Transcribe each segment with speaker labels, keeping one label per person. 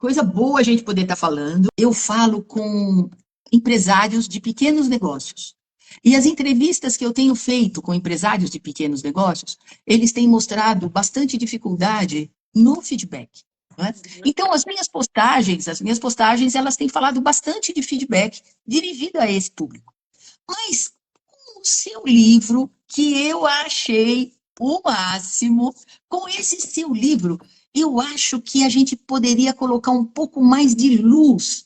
Speaker 1: Coisa boa a gente poder estar falando. Eu falo com empresários de pequenos negócios. E as entrevistas que eu tenho feito com empresários de pequenos negócios, eles têm mostrado bastante dificuldade no feedback. Não é? Então, as minhas postagens, elas têm falado bastante de feedback dirigido a esse público. Mas o seu livro, que eu achei o máximo, com esse seu livro, eu acho que a gente poderia colocar um pouco mais de luz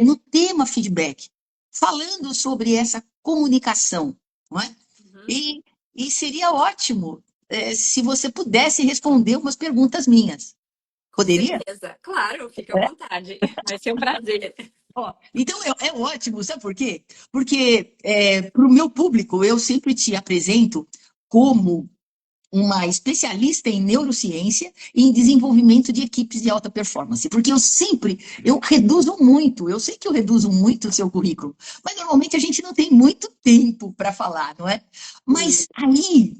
Speaker 1: no tema feedback, falando sobre essa comunicação, não é?
Speaker 2: Uhum.
Speaker 1: E seria ótimo se você pudesse responder umas perguntas minhas.
Speaker 2: Com
Speaker 1: Poderia?
Speaker 2: certeza. Claro, fica à vontade. Vai ser um prazer.
Speaker 1: Ó, então é ótimo, sabe por quê? Porque para o meu público eu sempre te apresento como uma especialista em neurociência e em desenvolvimento de equipes de alta performance, porque eu reduzo muito, eu sei que eu reduzo muito o seu currículo, mas normalmente a gente não tem muito tempo para falar, não é?
Speaker 2: Sim.
Speaker 1: Mas aí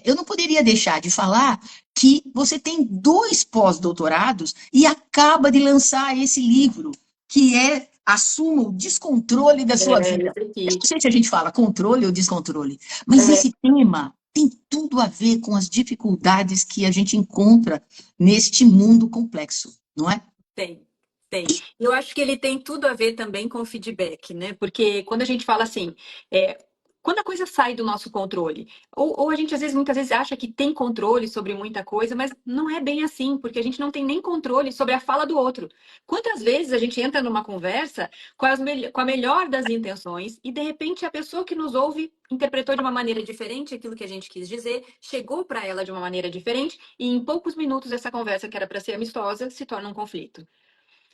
Speaker 1: eu não poderia deixar de falar que você tem 2 pós-doutorados e acaba de lançar esse livro, que é Assuma o Descontrole da Sua
Speaker 2: É,
Speaker 1: Vida.
Speaker 2: esse
Speaker 1: Eu
Speaker 2: aqui.
Speaker 1: não sei se a gente fala controle ou descontrole, mas
Speaker 2: É,
Speaker 1: esse tema tem tudo a ver com as dificuldades que a gente encontra neste mundo complexo, não é?
Speaker 2: tem, tem. Eu acho que ele tem tudo a ver também com o feedback, né? Porque quando a gente fala assim, é, quando a coisa sai do nosso controle, ou a gente às vezes, muitas vezes acha que tem controle sobre muita coisa, mas não é bem assim, porque a gente não tem nem controle sobre a fala do outro. Quantas vezes a gente entra numa conversa com a melhor das intenções e de repente a pessoa que nos ouve interpretou de uma maneira diferente aquilo que a gente quis dizer, chegou para ela de uma maneira diferente e em poucos minutos essa conversa que era para ser amistosa se torna um conflito.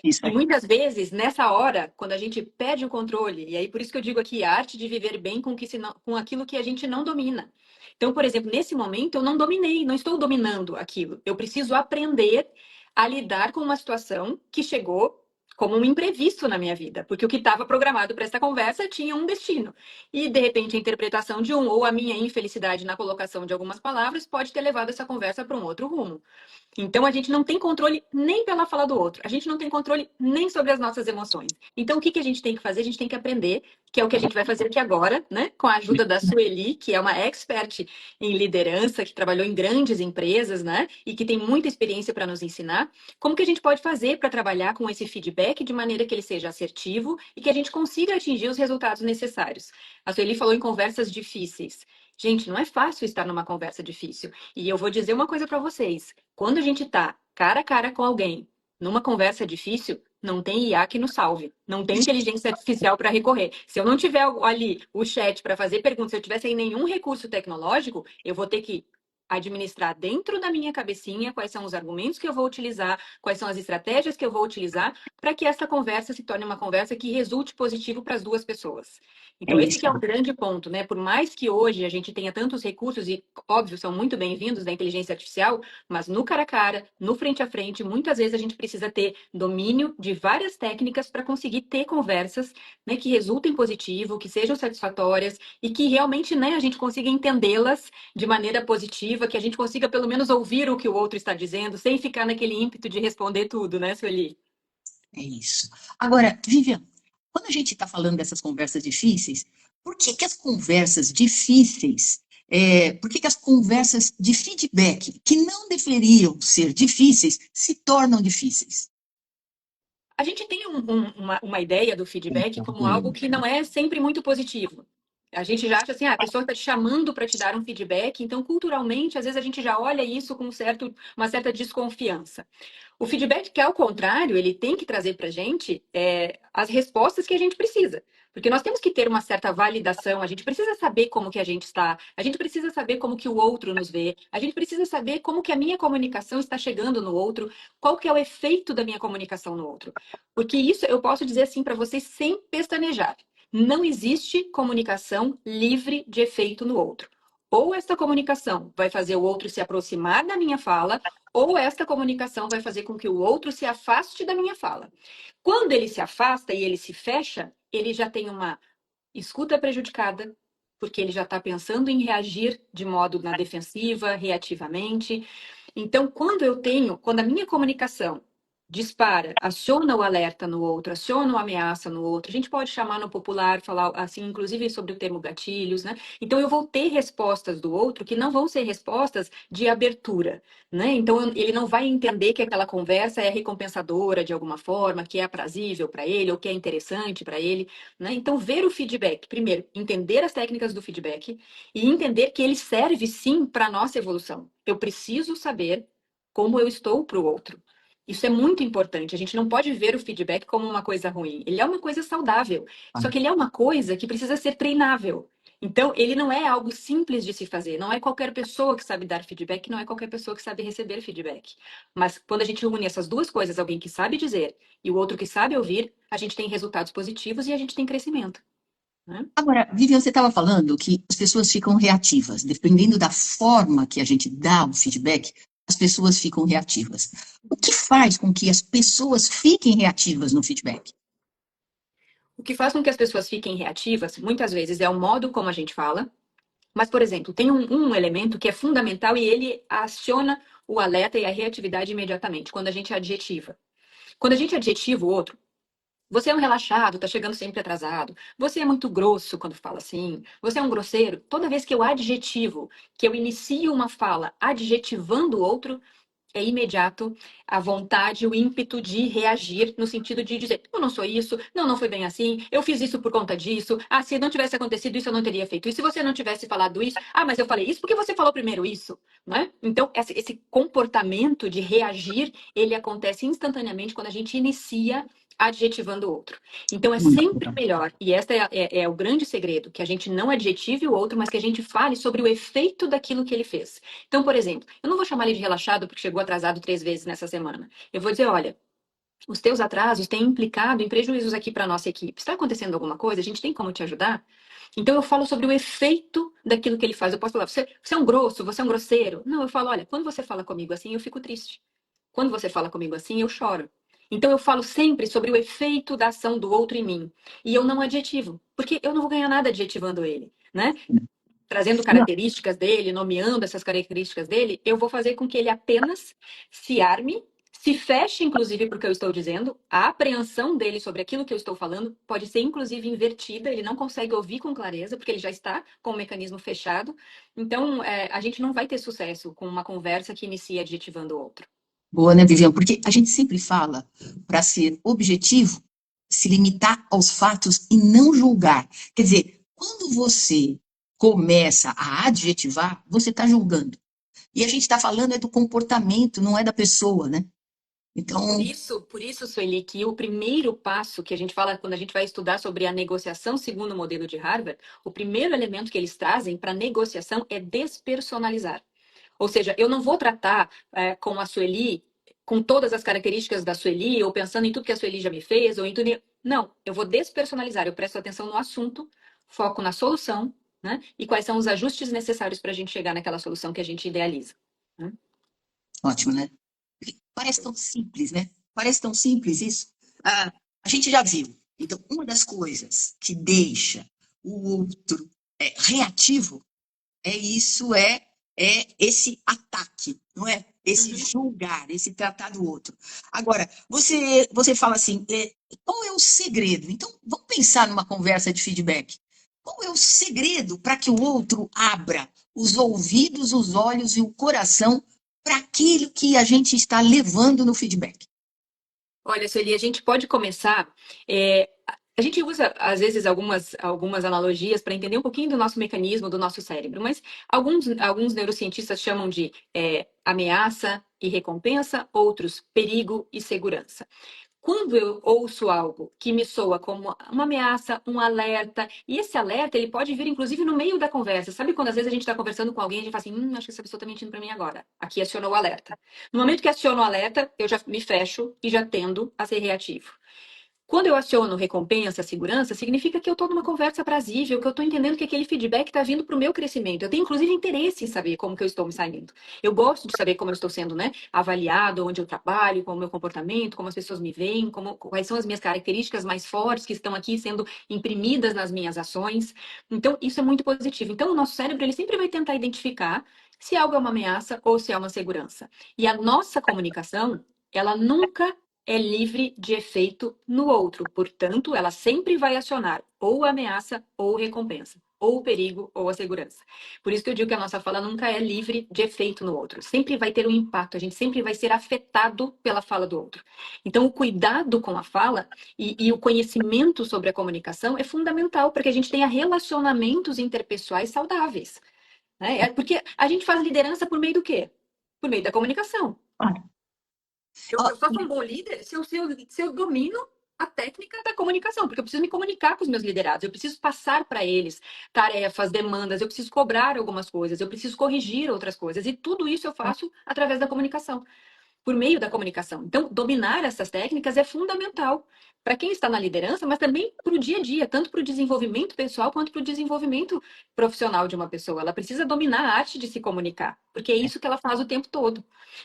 Speaker 1: Isso
Speaker 2: E
Speaker 1: aí.
Speaker 2: muitas vezes, nessa hora, quando a gente perde o controle, e aí por isso que eu digo aqui, a arte de viver bem com aquilo que a gente não domina. Então, por exemplo, nesse momento eu não dominei, não estou dominando aquilo. Eu preciso aprender a lidar com uma situação que chegou como um imprevisto na minha vida, porque o que estava programado para essa conversa tinha um destino. E, de repente, a interpretação de um ou a minha infelicidade na colocação de algumas palavras pode ter levado essa conversa para um outro rumo. Então a gente não tem controle nem pela fala do outro, a gente não tem controle nem sobre as nossas emoções. Então o que que a gente tem que fazer? A gente tem que aprender, que é o que a gente vai fazer aqui agora, né? Com a ajuda da Sueli, que é uma expert em liderança, que trabalhou em grandes empresas, né? E que tem muita experiência para nos ensinar. Como que a gente pode fazer para trabalhar com esse feedback de maneira que ele seja assertivo e que a gente consiga atingir os resultados necessários? A Sueli falou em conversas difíceis. Gente, não é fácil estar numa conversa difícil. E eu vou dizer uma coisa para vocês. Quando a gente está cara a cara com alguém, numa conversa difícil, não tem IA que nos salve. Não tem inteligência artificial para recorrer. Se eu não tiver ali o chat para fazer perguntas, se eu tiver sem nenhum recurso tecnológico, eu vou ter que administrar dentro da minha cabecinha quais são os argumentos que eu vou utilizar, quais são as estratégias que eu vou utilizar para que essa conversa se torne uma conversa que resulte positivo para as duas pessoas.
Speaker 1: É
Speaker 2: Então, esse
Speaker 1: isso
Speaker 2: que é o
Speaker 1: aí.
Speaker 2: grande ponto, né? Por mais que hoje a gente tenha tantos recursos e, óbvio, são muito bem-vindos da inteligência artificial, mas no cara a cara, no frente a frente, muitas vezes a gente precisa ter domínio de várias técnicas para conseguir ter conversas, né, que resultem positivo, que sejam satisfatórias e que realmente, né, a gente consiga entendê-las de maneira positiva, que a gente consiga pelo menos ouvir o que o outro está dizendo, sem ficar naquele ímpeto de responder tudo, né, Sueli?
Speaker 1: É isso. Agora, Vivian, quando a gente está falando dessas conversas difíceis, por que que as conversas difíceis, por que que as conversas de feedback, que não deveriam ser difíceis, se tornam difíceis?
Speaker 2: A gente tem uma ideia do feedback como algo que não é sempre muito positivo. A gente já acha assim, a pessoa está te chamando para te dar um feedback, então culturalmente, às vezes a gente já olha isso com uma certa desconfiança. O feedback, que ao contrário, ele tem que trazer para a gente as respostas que a gente precisa. Porque nós temos que ter uma certa validação, a gente precisa saber como que a gente está, a gente precisa saber como que o outro nos vê, a gente precisa saber como que a minha comunicação está chegando no outro, qual que é o efeito da minha comunicação no outro. Porque isso eu posso dizer assim para vocês sem pestanejar. Não existe comunicação livre de efeito no outro. Ou esta comunicação vai fazer o outro se aproximar da minha fala, ou esta comunicação vai fazer com que o outro se afaste da minha fala. Quando ele se afasta e ele se fecha, ele já tem uma escuta prejudicada, porque ele já está pensando em reagir de modo na defensiva, reativamente. Então, quando a minha comunicação dispara, aciona o alerta no outro, aciona uma ameaça no outro. A gente pode chamar no popular, falar assim, inclusive sobre o termo gatilhos, né? Então eu vou ter respostas do outro que não vão ser respostas de abertura, né? Então ele não vai entender que aquela conversa é recompensadora de alguma forma, que é aprazível para ele ou que é interessante para ele, né? Então ver o feedback, primeiro, entender as técnicas do feedback e entender que ele serve sim para a nossa evolução. Eu preciso saber como eu estou para o outro. Isso é muito importante. A gente não pode ver o feedback como uma coisa ruim. Ele é uma coisa saudável. Só que ele é uma coisa que precisa ser treinável. Então, ele não é algo simples de se fazer. Não é qualquer pessoa que sabe dar feedback, não é qualquer pessoa que sabe receber feedback. Mas quando a gente une essas duas coisas, alguém que sabe dizer e o outro que sabe ouvir, a gente tem resultados positivos e a gente tem crescimento, né?
Speaker 1: Agora, Vivian, você estava falando que as pessoas ficam reativas, dependendo da forma que a gente dá o feedback, as pessoas ficam reativas. O que faz com que as pessoas fiquem reativas no feedback?
Speaker 2: O que faz com que as pessoas fiquem reativas, muitas vezes, é o modo como a gente fala. Mas, por exemplo, tem um elemento que é fundamental e ele aciona o alerta e a reatividade imediatamente, quando a gente adjetiva. Quando a gente adjetiva o outro, você é um relaxado, tá chegando sempre atrasado. Você é muito grosso quando fala assim. Você é um grosseiro. Toda vez que eu adjetivo, que eu inicio uma fala adjetivando o outro, é imediato a vontade, o ímpeto de reagir no sentido de dizer, eu não sou isso, não, não foi bem assim, eu fiz isso por conta disso, ah, se não tivesse acontecido isso, eu não teria feito isso, se você não tivesse falado isso, ah, mas eu falei isso porque você falou primeiro isso, né? Então, esse comportamento de reagir, ele acontece instantaneamente quando a gente inicia adjetivando o outro. Então, é
Speaker 1: Muito
Speaker 2: sempre
Speaker 1: legal.
Speaker 2: melhor, e este é o grande segredo, que a gente não adjetive o outro, mas que a gente fale sobre o efeito daquilo que ele fez. Então, por exemplo, eu não vou chamar ele de relaxado porque chegou atrasado 3 vezes nessa semana. Eu vou dizer, olha, os teus atrasos têm implicado em prejuízos aqui para a nossa equipe. Está acontecendo alguma coisa? A gente tem como te ajudar? Então eu falo sobre o efeito daquilo que ele faz. Eu posso falar, você é um grosso, você é um grosseiro. Não, eu falo, olha, quando você fala comigo assim, eu fico triste. Quando você fala comigo assim, eu choro. Então eu falo sempre sobre o efeito da ação do outro em mim. E eu não adjetivo, porque eu não vou ganhar nada adjetivando ele, né? Trazendo
Speaker 1: Não,
Speaker 2: características dele, nomeando essas características dele, eu vou fazer com que ele apenas se arme, se feche, inclusive, para o que eu estou dizendo. A apreensão dele sobre aquilo que eu estou falando pode ser, inclusive, invertida. Ele não consegue ouvir com clareza, porque ele já está com o mecanismo fechado. Então, a gente não vai ter sucesso com uma conversa que inicia adjetivando o outro.
Speaker 1: boa, né, Vivian? Porque a gente sempre fala para ser objetivo, se limitar aos fatos e não julgar. Quer dizer, quando você começa a adjetivar, você está julgando. E a gente está falando é do comportamento, não é da pessoa, né? Então,
Speaker 2: Por isso, Sueli, que o primeiro passo que a gente fala quando a gente vai estudar sobre a negociação segundo o modelo de Harvard, o primeiro elemento que eles trazem para negociação é despersonalizar. Ou seja, eu não vou tratar com a Sueli com todas as características da Sueli, ou pensando em tudo que a Sueli já me fez, ou em tudo. Não, eu vou despersonalizar, eu presto atenção no assunto, foco na solução, né? E quais são os ajustes necessários para a gente chegar naquela solução que a gente idealiza, né?
Speaker 1: ótimo, né? Parece tão simples, né? Parece tão simples isso. Ah, a gente já viu. Então, uma das coisas que deixa o outro reativo é esse ataque, não é? Esse
Speaker 2: Uhum.
Speaker 1: julgar, esse tratar do outro. Agora, você fala assim, qual é o segredo? Então, vamos pensar numa conversa de feedback. Qual é o segredo para que o outro abra os ouvidos, os olhos e o coração para aquilo que a gente está levando no feedback?
Speaker 2: Olha, Sueli, a gente pode começar. A gente usa, às vezes, algumas analogias para entender um pouquinho do nosso mecanismo, do nosso cérebro, mas alguns neurocientistas chamam de ameaça e recompensa, outros perigo e segurança. Quando eu ouço algo que me soa como uma ameaça, um alerta, e esse alerta ele pode vir inclusive no meio da conversa. Sabe quando às vezes a gente está conversando com alguém e a gente fala assim, acho que essa pessoa está mentindo para mim agora. Aqui acionou o alerta. No momento que aciono o alerta, eu já me fecho e já tendo a ser reativo. Quando eu aciono recompensa, segurança, significa que eu estou numa conversa aprazível, que eu estou entendendo que aquele feedback está vindo para o meu crescimento. Eu tenho, inclusive, interesse em saber como que eu estou me saindo. Eu gosto de saber como eu estou sendo, né, avaliado, onde eu trabalho, qual é o meu comportamento, como as pessoas me veem, quais são as minhas características mais fortes que estão aqui sendo imprimidas nas minhas ações. Então, isso é muito positivo. Então, o nosso cérebro, ele sempre vai tentar identificar se algo é uma ameaça ou se é uma segurança. E a nossa comunicação, ela nunca é livre de efeito no outro. Portanto, ela sempre vai acionar ou a ameaça ou recompensa, ou o perigo ou a segurança. Por isso que eu digo que a nossa fala nunca é livre de efeito no outro. Sempre vai ter um impacto, a gente sempre vai ser afetado pela fala do outro. Então, o cuidado com a fala e o conhecimento sobre a comunicação é fundamental para que a gente tenha relacionamentos interpessoais saudáveis. Né? Porque a gente faz liderança por meio do quê? Por meio da comunicação.
Speaker 1: Claro.
Speaker 2: Eu só sou um bom líder se eu domino a técnica da comunicação, porque eu preciso me comunicar com os meus liderados, eu preciso passar para eles tarefas, demandas, eu preciso cobrar algumas coisas, eu preciso corrigir outras coisas, e tudo isso eu faço através da comunicação, por meio da comunicação. Então, dominar essas técnicas é fundamental para quem está na liderança, mas também para o dia a dia, tanto para o desenvolvimento pessoal quanto para o desenvolvimento profissional de uma pessoa. Ela precisa dominar a arte de se comunicar, porque é isso que ela faz o tempo todo.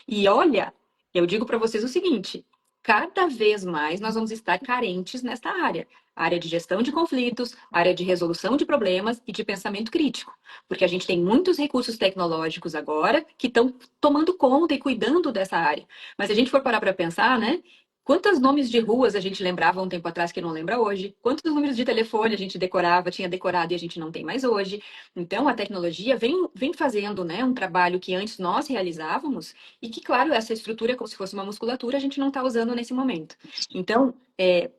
Speaker 2: E olha, eu digo para vocês o seguinte: cada vez mais nós vamos estar carentes nesta área. Área de gestão de conflitos, área de resolução de problemas e de pensamento crítico. Porque a gente tem muitos recursos tecnológicos agora que estão tomando conta e cuidando dessa área. Mas se a gente for parar para pensar, né? Quantos nomes de ruas a gente lembrava um tempo atrás que não lembra hoje? Quantos números de telefone a gente decorava, tinha decorado e a gente não tem mais hoje? Então, a tecnologia vem fazendo, né, um trabalho que antes nós realizávamos e que, claro, essa estrutura, como se fosse uma musculatura, a gente não está usando nesse momento. Então,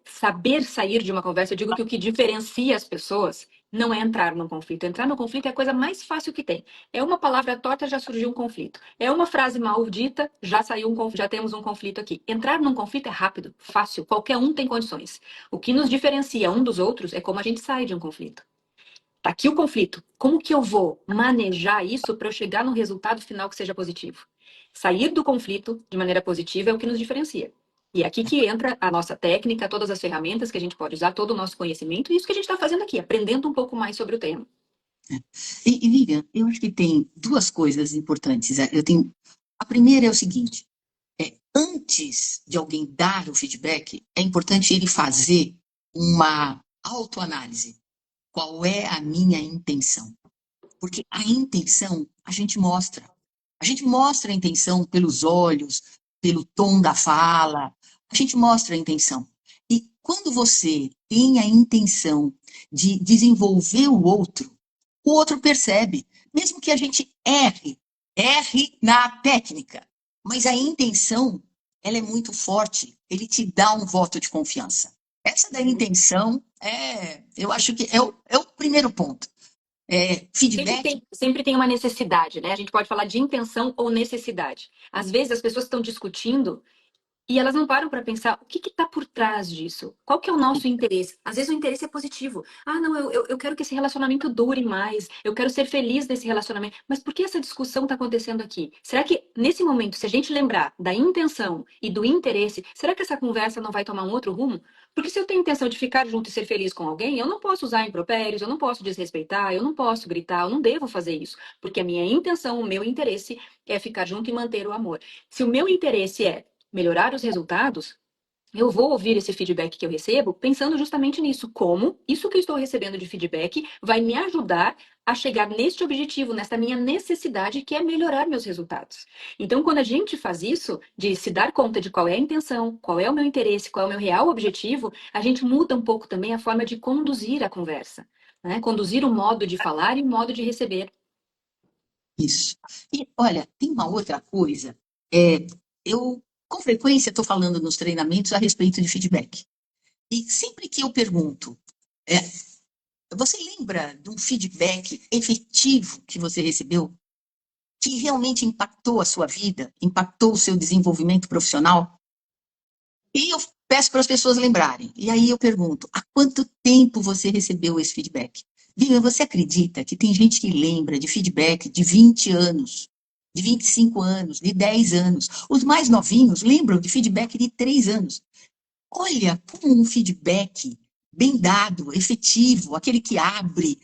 Speaker 2: saber sair de uma conversa, eu digo que o que diferencia as pessoas não é entrar num conflito. Entrar no conflito é a coisa mais fácil que tem. É uma palavra torta, já surgiu um conflito. É uma frase mal dita, já temos um conflito aqui. Entrar num conflito é rápido, fácil, qualquer um tem condições. O que nos diferencia um dos outros é como a gente sai de um conflito. Tá aqui o conflito. Como que eu vou manejar isso para eu chegar no resultado final que seja positivo? Sair do conflito de maneira positiva é o que nos diferencia. E é aqui que entra a nossa técnica, todas as ferramentas que a gente pode usar, todo o nosso conhecimento, e isso que a gente está fazendo aqui, aprendendo um pouco mais sobre o tema.
Speaker 1: Vivian, eu acho que tem duas coisas importantes. A primeira é o seguinte: antes de alguém dar o feedback, é importante ele fazer uma autoanálise. Qual é a minha intenção? Porque a intenção a gente mostra. A gente mostra a intenção pelos olhos, pelo tom da fala, a gente mostra a intenção. E quando você tem a intenção de desenvolver o outro percebe, mesmo que a gente erre na técnica, mas a intenção, ela é muito forte, ele te dá um voto de confiança. Essa da intenção, eu acho que é o primeiro ponto. Feedback.
Speaker 2: Sempre tem uma necessidade, né? A gente pode falar de intenção ou necessidade. Às vezes as pessoas estão discutindo e elas não param para pensar o que está por trás disso. Qual que é o nosso interesse? Às vezes o interesse é positivo. Ah, não, eu quero que esse relacionamento dure mais. Eu quero ser feliz nesse relacionamento. Mas por que essa discussão está acontecendo aqui? Será que, nesse momento, se a gente lembrar da intenção e do interesse, será que essa conversa não vai tomar um outro rumo? Porque se eu tenho intenção de ficar junto e ser feliz com alguém, eu não posso usar impropérios, eu não posso desrespeitar, eu não posso gritar, eu não devo fazer isso. Porque a minha intenção, o meu interesse é ficar junto e manter o amor. Se o meu interesse é melhorar os resultados, eu vou ouvir esse feedback que eu recebo pensando justamente nisso. Como isso que eu estou recebendo de feedback vai me ajudar a chegar neste objetivo, nessa minha necessidade, que é melhorar meus resultados. Então, quando a gente faz isso, de se dar conta de qual é a intenção, qual é o meu interesse, qual é o meu real objetivo, a gente muda um pouco também a forma de conduzir a conversa, né? Conduzir o modo de falar e o modo de receber.
Speaker 1: Isso. E, olha, tem uma outra coisa. Eu, com frequência, estou falando nos treinamentos a respeito de feedback. E sempre que eu pergunto, você lembra de um feedback efetivo que você recebeu, que realmente impactou a sua vida, impactou o seu desenvolvimento profissional? E eu peço para as pessoas lembrarem. E aí eu pergunto, há quanto tempo você recebeu esse feedback? Vivian, você acredita que tem gente que lembra de feedback de 20 anos, de 25 anos, de 10 anos? Os mais novinhos lembram de feedback de 3 anos. Olha como um feedback bem dado, efetivo, aquele que abre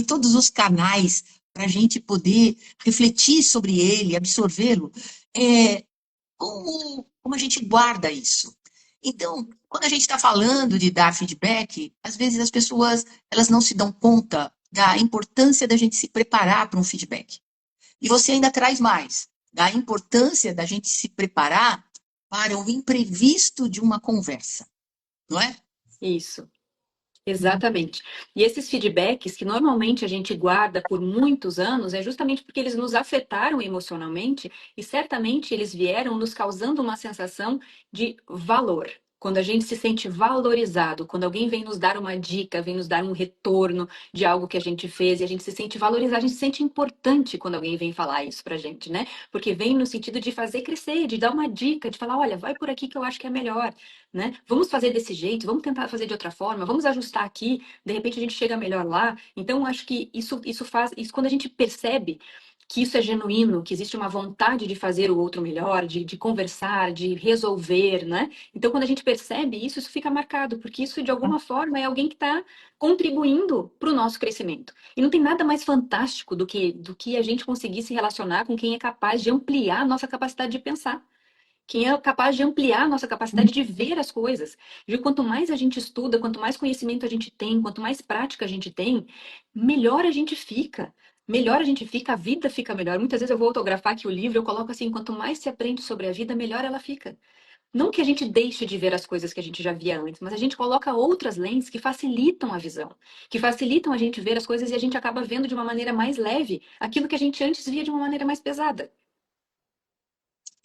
Speaker 1: todos os canais para a gente poder refletir sobre ele, absorvê-lo. Como a gente guarda isso? Então, quando a gente está falando de dar feedback, às vezes as pessoas elas não se dão conta da importância da gente se preparar para um feedback. E você ainda traz mais, da importância da gente se preparar para o imprevisto de uma conversa, não é?
Speaker 2: Isso. Exatamente. E esses feedbacks que normalmente a gente guarda por muitos anos é justamente porque eles nos afetaram emocionalmente e certamente eles vieram nos causando uma sensação de valor. Quando a gente se sente valorizado, quando alguém vem nos dar uma dica, vem nos dar um retorno de algo que a gente fez e a gente se sente valorizado, a gente se sente importante quando alguém vem falar isso pra gente, né? Porque vem no sentido de fazer crescer, de dar uma dica, de falar, olha, vai por aqui que eu acho que é melhor, né? Vamos fazer desse jeito, vamos tentar fazer de outra forma, vamos ajustar aqui, de repente a gente chega melhor lá. Então, acho que isso faz, isso quando a gente percebe que isso é genuíno, que existe uma vontade de fazer o outro melhor, de conversar, de resolver, né? Então, quando a gente percebe isso, isso fica marcado, porque isso, de alguma forma, é alguém que está contribuindo para o nosso crescimento. E não tem nada mais fantástico do que a gente conseguir se relacionar com quem é capaz de ampliar a nossa capacidade de pensar. Quem é capaz de ampliar a nossa capacidade de ver as coisas. Viu? Quanto mais a gente estuda, quanto mais conhecimento a gente tem, quanto mais prática a gente tem, melhor a gente fica. Melhor a gente fica, a vida fica melhor. Muitas vezes eu vou autografar aqui o livro, eu coloco assim, quanto mais se aprende sobre a vida, melhor ela fica. Não que a gente deixe de ver as coisas que a gente já via antes, mas a gente coloca outras lentes que facilitam a visão, que facilitam a gente ver as coisas e a gente acaba vendo de uma maneira mais leve aquilo que a gente antes via de uma maneira mais pesada.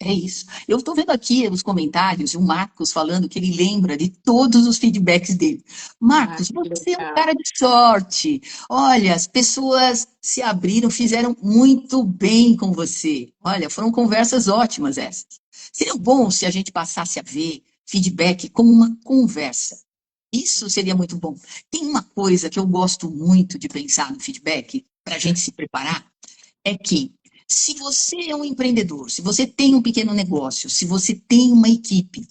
Speaker 1: É isso. Eu estou vendo aqui os comentários, o Marcos falando que ele lembra de todos os feedbacks dele.
Speaker 2: Ah,
Speaker 1: Marcos,
Speaker 2: que
Speaker 1: você é um
Speaker 2: legal.
Speaker 1: cara de sorte. Olha, as pessoas se abriram, fizeram muito bem com você. Olha, foram conversas ótimas essas. Seria bom se a gente passasse a ver feedback como uma conversa. Isso seria muito bom. Tem uma coisa que eu gosto muito de pensar no feedback, para a gente se preparar, é que se você é um empreendedor, se você tem um pequeno negócio, se você tem uma equipe, não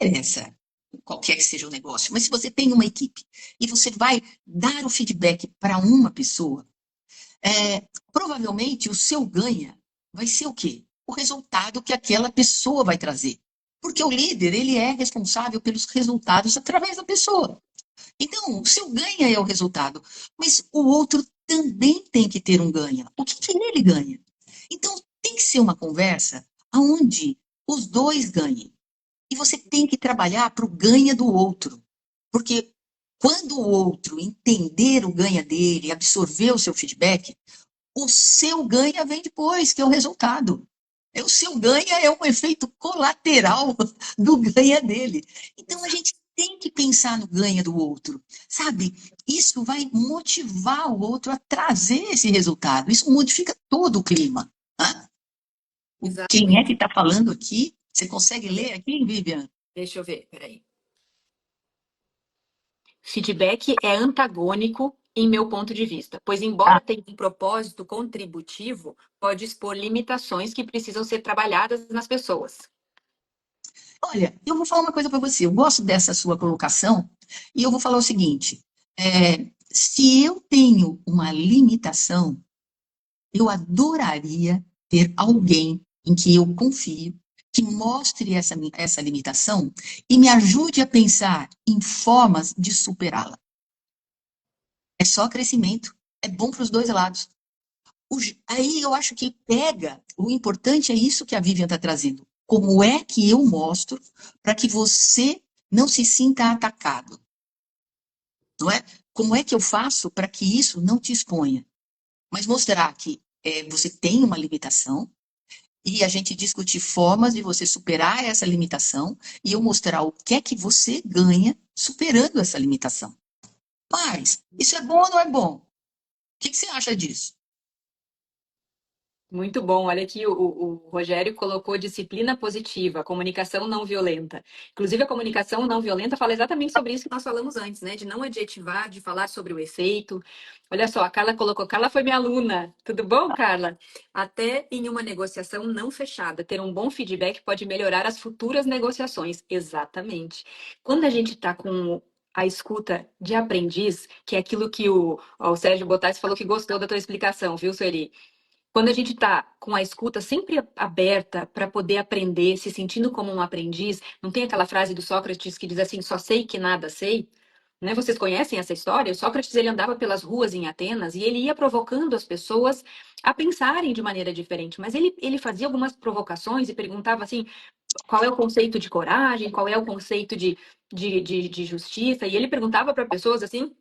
Speaker 1: interessa qualquer que seja o negócio, mas se você tem uma equipe e você vai dar o feedback para uma pessoa, provavelmente o seu ganha vai ser o quê? O resultado que aquela pessoa vai trazer. Porque o líder, ele é responsável pelos resultados através da pessoa. Então, o seu ganha é o resultado, mas o outro também tem que ter um ganha. O que que ele ganha? Então, tem que ser uma conversa onde os dois ganhem. E você tem que trabalhar para o ganha do outro. Porque quando o outro entender o ganha dele, absorver o seu feedback, o seu ganha vem depois, que é o resultado. O seu ganha é um efeito colateral do ganha dele. Então a gente tem que pensar no ganha do outro, sabe? Isso vai motivar o outro a trazer esse resultado. Isso modifica todo o clima. Né? Quem é que
Speaker 2: Exatamente.
Speaker 1: está falando aqui? Você consegue ler aqui, Vivian?
Speaker 2: Deixa eu ver, peraí. Feedback é antagônico em meu ponto de vista, pois, embora
Speaker 1: Ah,
Speaker 2: tenha um propósito contributivo, pode expor limitações que precisam ser trabalhadas nas pessoas.
Speaker 1: olha, eu vou falar uma coisa para você. Eu gosto dessa sua colocação e eu vou falar o seguinte: se eu tenho uma limitação, eu adoraria ter alguém em que eu confio, que mostre essa limitação e me ajude a pensar em formas de superá-la. É só crescimento, é bom para os dois lados. Aí eu acho que pega, o importante é isso que a Vivian está trazendo. Como é que eu mostro para que você não se sinta atacado? Não é? Como é que eu faço para que isso não te exponha? Mas mostrar que você tem uma limitação, e a gente discutir formas de você superar essa limitação e eu mostrar o que é que você ganha superando essa limitação. Mas, isso é bom ou não é bom? O que que você acha disso?
Speaker 2: Muito bom. Olha aqui, o Rogério colocou disciplina positiva, comunicação não violenta. Inclusive, a comunicação não violenta fala exatamente sobre isso que nós falamos antes, né? De não adjetivar, de falar sobre o efeito. Olha só, a Carla colocou, Carla foi minha aluna. Tudo bom, Carla? Até em uma negociação não fechada, ter um bom feedback pode melhorar as futuras negociações. Exatamente. Quando a gente está com a escuta de aprendiz, que é aquilo que o Sérgio Bottaz falou que gostou da tua explicação, viu, Sueli? Quando a gente está com a escuta sempre aberta para poder aprender, se sentindo como um aprendiz, não tem aquela frase do Sócrates que diz assim, só sei que nada sei? Né? Vocês conhecem essa história? O Sócrates ele andava pelas ruas em Atenas e ele ia provocando as pessoas a pensarem de maneira diferente. Mas ele fazia algumas provocações e perguntava assim: qual é o conceito de coragem, qual é o conceito de justiça, e ele perguntava para pessoas assim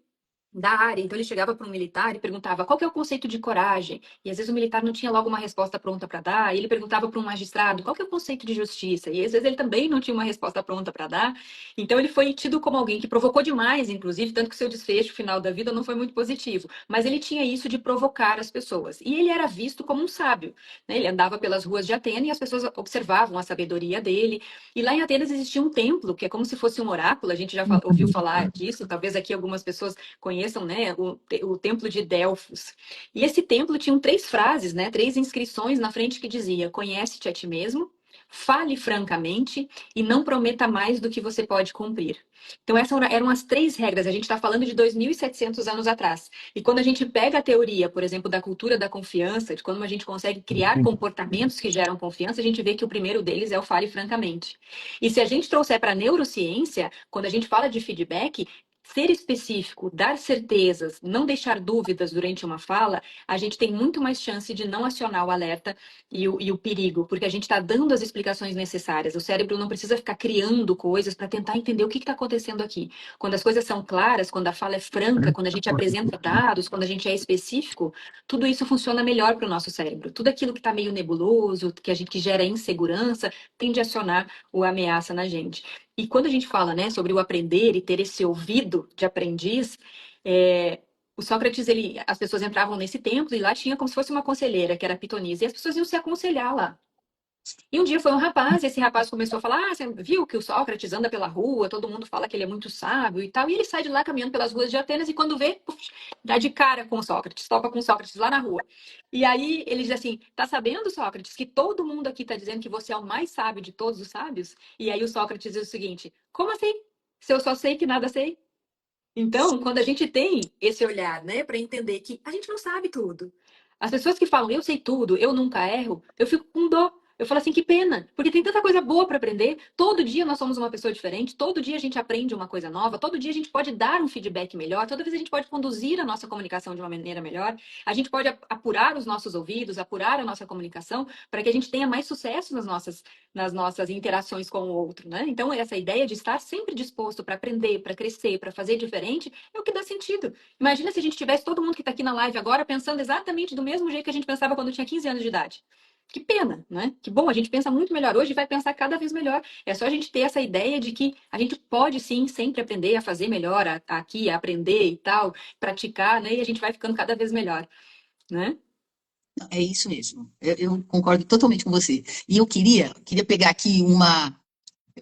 Speaker 2: da área. Então ele chegava para um militar e perguntava qual que é o conceito de coragem, e às vezes o militar não tinha logo uma resposta pronta para dar, e ele perguntava para um magistrado qual que é o conceito de justiça, e às vezes ele também não tinha uma resposta pronta para dar. Então ele foi tido como alguém que provocou demais, inclusive, tanto que seu desfecho final da vida não foi muito positivo, mas ele tinha isso de provocar as pessoas, e ele era visto como um sábio, né? Ele andava pelas ruas de Atenas e as pessoas observavam a sabedoria dele, e lá em Atenas existia um templo, que é como se fosse um oráculo, a gente já ouviu falar disso, talvez aqui algumas pessoas conheçam, né, o templo de Delfos. E esse templo tinha três frases, né, três inscrições na frente que dizia: conhece-te a ti mesmo, fale francamente e não prometa mais do que você pode cumprir. Então essas eram as três regras. A gente está falando de 2.700 anos atrás. E quando a gente pega a teoria, por exemplo, da cultura da confiança, de como a gente consegue criar comportamentos que geram confiança, a gente vê que o primeiro deles é o fale francamente. E se a gente trouxer para a neurociência, quando a gente fala de feedback, ser específico, dar certezas, não deixar dúvidas durante uma fala, a gente tem muito mais chance de não acionar o alerta e o perigo, porque a gente está dando as explicações necessárias. O cérebro não precisa ficar criando coisas para tentar entender o que está acontecendo aqui. Quando as coisas são claras, quando a fala é franca, quando a gente apresenta dados, quando a gente é específico, tudo isso funciona melhor para o nosso cérebro. Tudo aquilo que está meio nebuloso, que gera insegurança, tende a acionar o ameaça na gente. E quando a gente fala, né, sobre o aprender e ter esse ouvido de aprendiz, o Sócrates, as pessoas entravam nesse templo e lá tinha como se fosse uma conselheira, que era a pitonisa, e as pessoas iam se aconselhar lá. E um dia foi um rapaz, e esse rapaz começou a falar: ah, você viu que o Sócrates anda pela rua, todo mundo fala que ele é muito sábio e tal, e ele sai de lá caminhando pelas ruas de Atenas, e quando vê, puf, dá de cara com o Sócrates, topa com o Sócrates lá na rua. E aí ele diz assim: tá sabendo, Sócrates, que todo mundo aqui tá dizendo que você é o mais sábio de todos os sábios? E aí o Sócrates diz o seguinte: como assim? Se eu só sei que nada sei? Então, quando a gente tem esse olhar, né, para entender que a gente não sabe tudo. As pessoas que falam, eu sei tudo, eu nunca erro, eu fico com dó. Eu falo assim, que pena, porque tem tanta coisa boa para aprender. Todo dia nós somos uma pessoa diferente, todo dia a gente aprende uma coisa nova, todo dia a gente pode dar um feedback melhor, toda vez a gente pode conduzir a nossa comunicação de uma maneira melhor. A gente pode apurar os nossos ouvidos, apurar a nossa comunicação, para que a gente tenha mais sucesso nas nossas interações com o outro, né? Então, essa ideia de estar sempre disposto para aprender, para crescer, para fazer diferente, é o que dá sentido. Imagina se a gente tivesse todo mundo que está aqui na live agora pensando exatamente do mesmo jeito que a gente pensava quando tinha 15 anos de idade. Que pena, né? Que bom, a gente pensa muito melhor hoje e vai pensar cada vez melhor. É só a gente ter essa ideia de que a gente pode sim sempre aprender a fazer melhor, aqui, a aprender e tal, praticar, né? E a gente vai ficando cada vez melhor, né?
Speaker 1: É isso mesmo. Eu concordo totalmente com você. E eu queria pegar aqui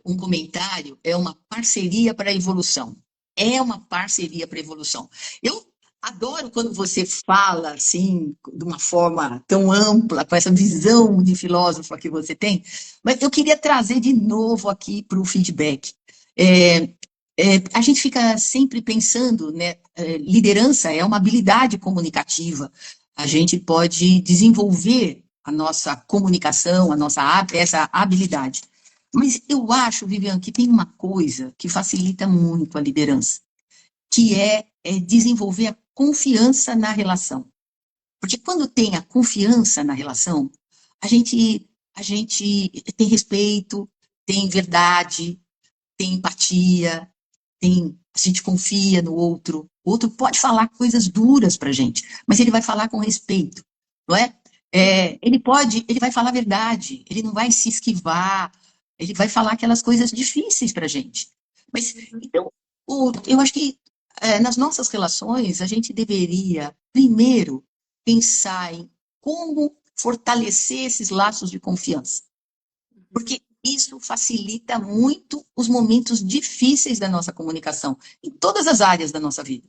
Speaker 1: um comentário, é uma parceria para a evolução. É uma parceria para a evolução. Eu adoro quando você fala assim, de uma forma tão ampla, com essa visão de filósofo que você tem, mas eu queria trazer de novo aqui para o feedback. É, a gente fica sempre pensando, né? Liderança é uma habilidade comunicativa. A gente pode desenvolver a nossa comunicação, essa habilidade. Mas eu acho, Viviane, que tem uma coisa que facilita muito a liderança, que é desenvolver a confiança na relação. Porque quando tem a confiança na relação, a gente tem respeito, tem verdade, tem empatia, a gente confia no outro. O outro pode falar coisas duras para a gente, mas ele vai falar com respeito, não é? Ele vai falar a verdade, ele não vai se esquivar, ele vai falar aquelas coisas difíceis para a gente. Mas, então, eu acho que nas nossas relações, a gente deveria, primeiro, pensar em como fortalecer esses laços de confiança. Porque isso facilita muito os momentos difíceis da nossa comunicação, em todas as áreas da nossa vida.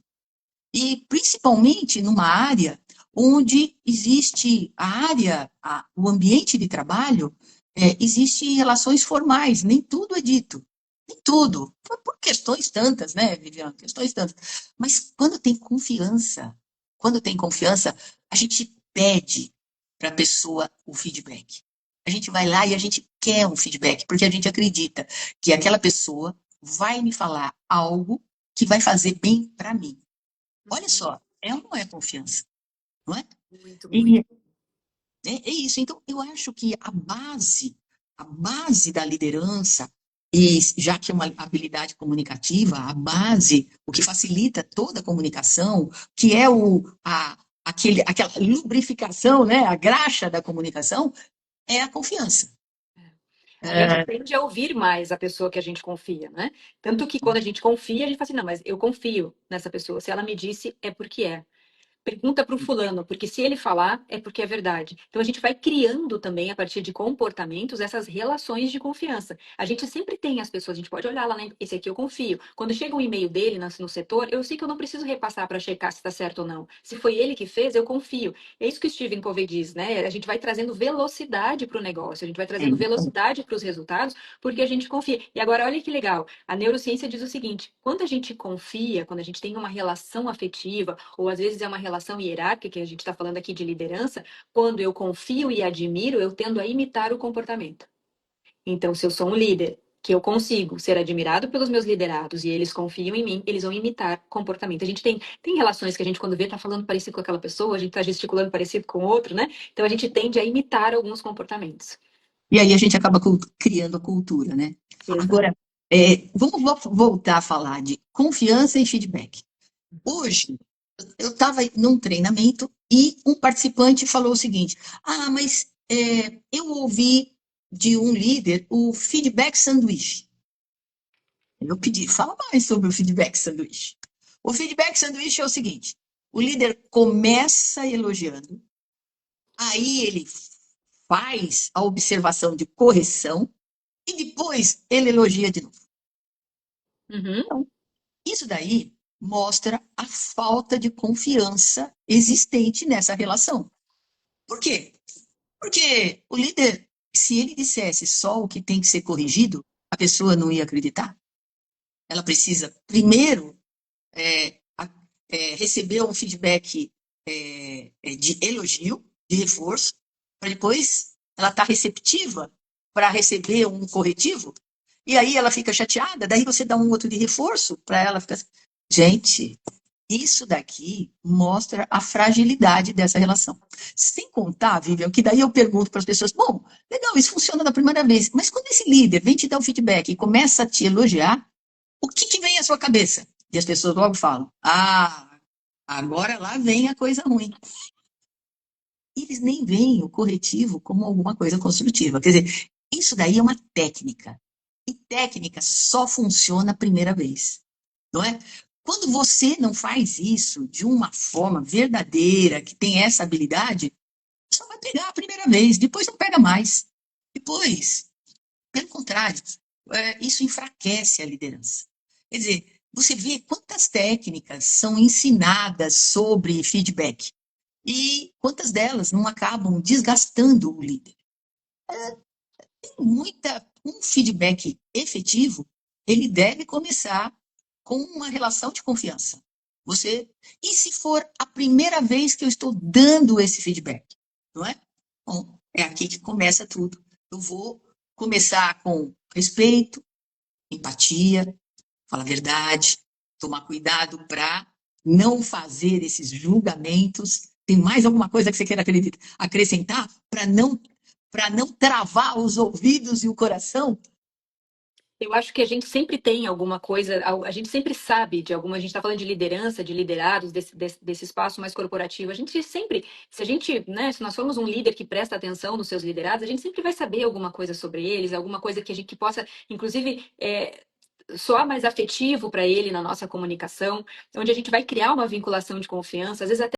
Speaker 1: E principalmente numa área onde existe o ambiente de trabalho, existe relações formais, nem tudo é dito. Nem tudo. Por questões tantas, né, Viviane? Questões tantas. Mas quando tem confiança, a gente pede para a pessoa o feedback. A gente vai lá e a gente quer um feedback, porque a gente acredita que aquela pessoa vai me falar algo que vai fazer bem para mim. Olha só, é ou não é confiança, não é?
Speaker 2: Muito,
Speaker 1: E
Speaker 2: muito.
Speaker 1: é isso. Então, eu acho que a base a base da liderança, e já que é uma habilidade comunicativa, a base, o que facilita toda a comunicação, que é aquela lubrificação, né, a graxa da comunicação, é a confiança.
Speaker 2: A gente
Speaker 1: É,
Speaker 2: tende a ouvir mais a pessoa que a gente confia, né? Tanto que quando a gente confia, a gente fala assim, não, mas eu confio nessa pessoa. Se ela me disse, é porque é. Pergunta para o fulano, porque se ele falar, é porque é verdade. Então a gente vai criando também, a partir de comportamentos, essas relações de confiança. A gente sempre tem as pessoas, a gente pode olhar lá, né? Esse aqui eu confio. Quando chega um e-mail dele no setor, eu sei que eu não preciso repassar para checar se está certo ou não. Se foi ele que fez, eu confio. É isso que o Stephen Covey diz, né? A gente vai trazendo velocidade para o negócio, a gente vai trazendo velocidade para os resultados, porque a gente confia. E agora, olha que legal, a neurociência diz o seguinte: quando a gente confia, quando a gente tem uma relação afetiva, ou às vezes é uma relação hierárquica, que a gente está falando aqui de liderança, quando eu confio e admiro, eu tendo a imitar o comportamento. Então, se eu sou um líder, que eu consigo ser admirado pelos meus liderados e eles confiam em mim, eles vão imitar comportamento. A gente tem relações que a gente, quando vê, tá falando parecido com aquela pessoa, a gente tá gesticulando parecido com outro, né? Então, a gente tende a imitar alguns comportamentos.
Speaker 1: e aí a gente acaba criando a cultura, né?
Speaker 2: Exato.
Speaker 1: Agora, vamos voltar a falar de confiança e feedback. Hoje, eu estava num treinamento e um participante falou o seguinte: ah, mas eu ouvi de um líder o feedback sanduíche. Eu pedi, fala mais sobre o feedback sanduíche. O feedback sanduíche é o seguinte: o líder começa elogiando, aí ele faz a observação de correção e depois ele elogia de novo.
Speaker 2: Uhum.
Speaker 1: Então, isso daí mostra a falta de confiança existente nessa relação. Por quê? Porque o líder, se ele dissesse só o que tem que ser corrigido, a pessoa não ia acreditar. Ela precisa, primeiro, receber um feedback de elogio, de reforço, para depois ela estar receptiva para receber um corretivo, e aí ela fica chateada, daí você dá um outro de reforço para ela ficar. Gente, isso daqui mostra a fragilidade dessa relação. Sem contar, Vivian, que daí eu pergunto para as pessoas: bom, legal, isso funciona da primeira vez, mas quando esse líder vem te dar o feedback e começa a te elogiar, o que, que vem à sua cabeça? E as pessoas logo falam: ah, agora lá vem a coisa ruim. Eles nem veem o corretivo como alguma coisa construtiva. Quer dizer, isso daí é uma técnica. E técnica só funciona a primeira vez, não é? Quando você não faz isso de uma forma verdadeira, que tem essa habilidade, só vai pegar a primeira vez, depois não pega mais. Depois, pelo contrário, isso enfraquece a liderança. Quer dizer, você vê quantas técnicas são ensinadas sobre feedback e quantas delas não acabam desgastando o líder. Um feedback efetivo, ele deve começar com uma relação de confiança. E se for a primeira vez que eu estou dando esse feedback, não é? Bom, é aqui que começa tudo. Eu vou começar com respeito, empatia, falar a verdade, tomar cuidado para não fazer esses julgamentos. Tem mais alguma coisa que você queira acrescentar para não travar os ouvidos e o coração?
Speaker 2: Eu acho que a gente sempre tem alguma coisa, a gente sempre sabe de alguma, a gente está falando de liderança, de liderados, desse espaço mais corporativo. A gente sempre, se a gente, né, se nós formos um líder que presta atenção nos seus liderados, a gente sempre vai saber alguma coisa sobre eles, alguma coisa que a gente que possa, inclusive, soar mais afetivo para ele na nossa comunicação, onde a gente vai criar uma vinculação de confiança, às vezes até